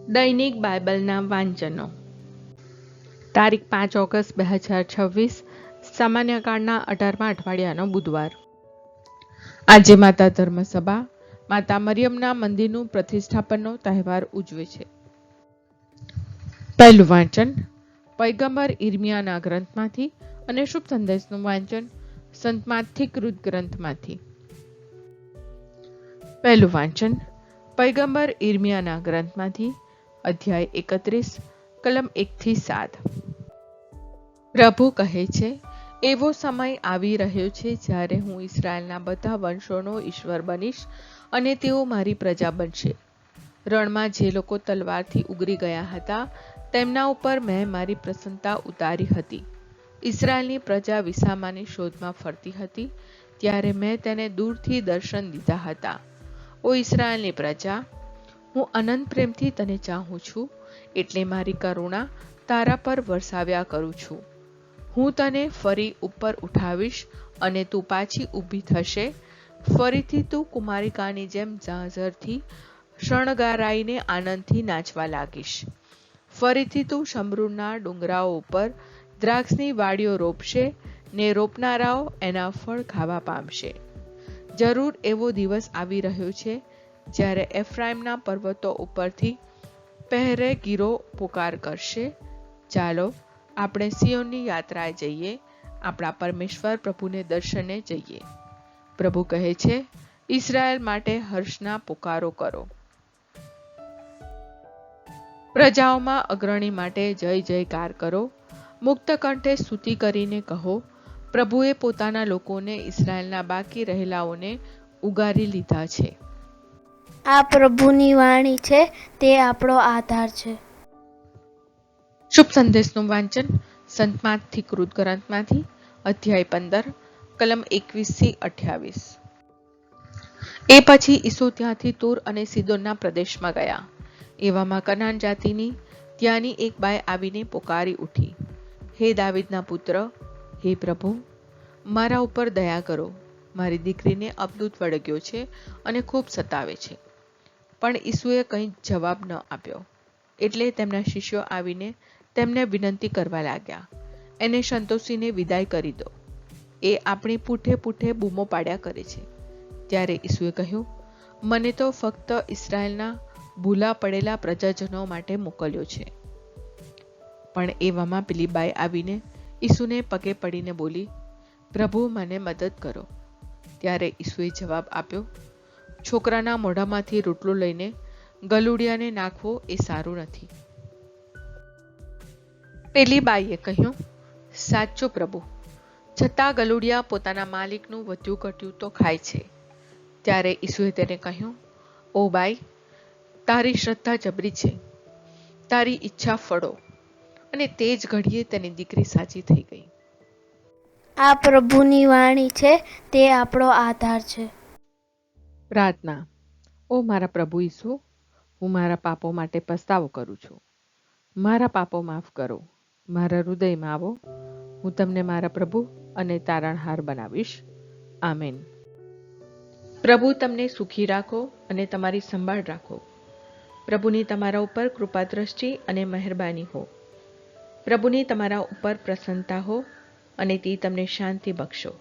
દૈનિક બાઇબલના વાંચનો. તારીખ 5 ઓગસ્ટ 2026, સામાન્ય કાળના 18મા અઠવાડિયાનો બુધવાર. આજે માતા ધર્મસભા માતા મરિયમના મંદિરનું પ્રતિષ્ઠાપનનો તહેવાર ઉજવે છે. પહેલું વાંચન પયગંબર ઇર્મિયાના ગ્રંથમાંથી અને શુભ સંદેશનું વાંચન સંત માથી કૃત ગ્રંથમાંથી. પહેલું વાંચન પયગંબર ઇર્મિયાના ગ્રંથમાંથી, અધ્યાય 31, કલમ 1-7. પ્રભુ કહે છે, એવો સમય આવી રહ્યો છે જ્યારે હું ઇસરાયેલના બધા વંશોનો ઈશ્વર બનીશ અને તેઓ મારી પ્રજા બનશે. રણમાં જે લોકો તલવારથી ઉગરી ગયા હતા તેમના ઉપર મેં મારી પ્રસન્નતા ઉતારી હતી. ઇસરાયેલની પ્રજા વિસામાની શોધમાં ફરતી હતી ત્યારે મેં તેને દૂરથી દર્શન દીધા હતા. ઓ ઇસરાયેલની પ્રજા, હું અનંત પ્રેમથી તને ચાહું છું, એટલે મારી કરુણા તારા પર વરસાવ્યા કરું છું. હું તને ફરી ઉપર ઉઠાવીશ અને તું પાછી ઊભી થશે. ફરીથી તું કુમારિકાની જેમ ઝાંઝરથી શણગારાઈને આનંદથી નાચવા લાગીશ. ફરીથી તું શમરૂના ડુંગરાઓ ઉપર દ્રાક્ષની વાડીઓ રોપશે ને રોપનારાઓ એના ફળ ખાવા પામશે. જરૂર એવો દિવસ આવી રહ્યો છે જ્યારે એફ્રાઈમના પર્વતો ઉપરથી પહેરેગીરો પુકાર કરશે, ચાલો આપણે સિયોનની યાત્રાએ જઈએ, આપણા પરમેશ્વર પ્રભુને દર્શને જઈએ. પ્રભુ કહે છે, ઇસરાયેલ માટે હર્ષના પુકારો કરો. પ્રજાઓમાં અગ્રણી માટે જય જયકાર કરો. મુક્ત કંઠે સ્તુતિ કરીને કહો, પ્રભુએ પોતાના લોકોને, ઇસરાયેલના બાકી રહેલાઓને ઉગારી લીધા છે. આ પ્રભુની વાણી છે, તે આપણો આધાર છે. શુભ સંદેશનું વાંચન સંત માથી કૃત ગ્રંથમાંથી, અધ્યાય 15, કલમ 21-28. એ પછી ઈસુ ત્યાંથી તૂર અને સિદોનના પ્રદેશમાં ગયા. એવામાં કનાન જાતિની ત્યાંની એક બાઈ આવીને પોકારી ઉઠી, હે દાવીદના પુત્ર, હે પ્રભુ, મારા ઉપર દયા કરો. મારી દીકરીને અપદૂત વળગ્યો છે અને ખૂબ સતાવે છે. પણ ઈસુએ કંઈ જવાબ ન આપ્યો. એટલે તેમના શિષ્યો આવીને તેમને વિનંતી કરવા લાગ્યા, એને સંતોષીને વિદાય કરી દો, એ આપણી પૂઠે પૂઠે બૂમો પાડ્યા કરે છે. ત્યારે ઈસુએ કહ્યું, મને તો ફક્ત ઇસરાયેલના ભૂલા પડેલા પ્રજાજનો માટે મોકલ્યો છે. પણ એવામાં પેલી બાઈ આવીને ઈસુને પગે પડીને બોલી, પ્રભુ, મને મદદ કરો. ત્યારે ઈસુએ જવાબ આપ્યો, છોકરાના મોઢામાંથી રોટલો લઈને ગલુડિયાને નાખવો એ સારું નથી. પેલી બાઈએ કહ્યું, સાચું પ્રભુ, છતાં ગલુડિયા પોતાના માલિકનું વધ્યું ઘટ્યું તો ખાય છે. ત્યારે ઈસુએ તેને કહ્યું, ઓ બાઈ, તારી શ્રદ્ધા જબરી છે, તારી ઈચ્છા ફળો. અને તે જ ઘડીએ તેની દીકરી સાજી થઈ ગઈ. આ પ્રભુની વાણી છે, તે આપણો આધાર છે. પ્રાર્થના. ઓ મારા પ્રભુ ઈસુ, હું મારા પાપો માટે પસ્તાવો કરું છું. મારા પાપો માફ કરો. મારા હૃદયમાં આવો. હું તમને મારા પ્રભુ અને તારણહાર બનાવીશ. આમેન. પ્રભુ તમને સુખી રાખો અને તમારી સંભાળ રાખો. પ્રભુની તમારા ઉપર કૃપા દ્રષ્ટિ અને મહેરબાની હો. પ્રભુની તમારા ઉપર પ્રસન્નતા હો અને તે તમને શાંતિ બક્ષો.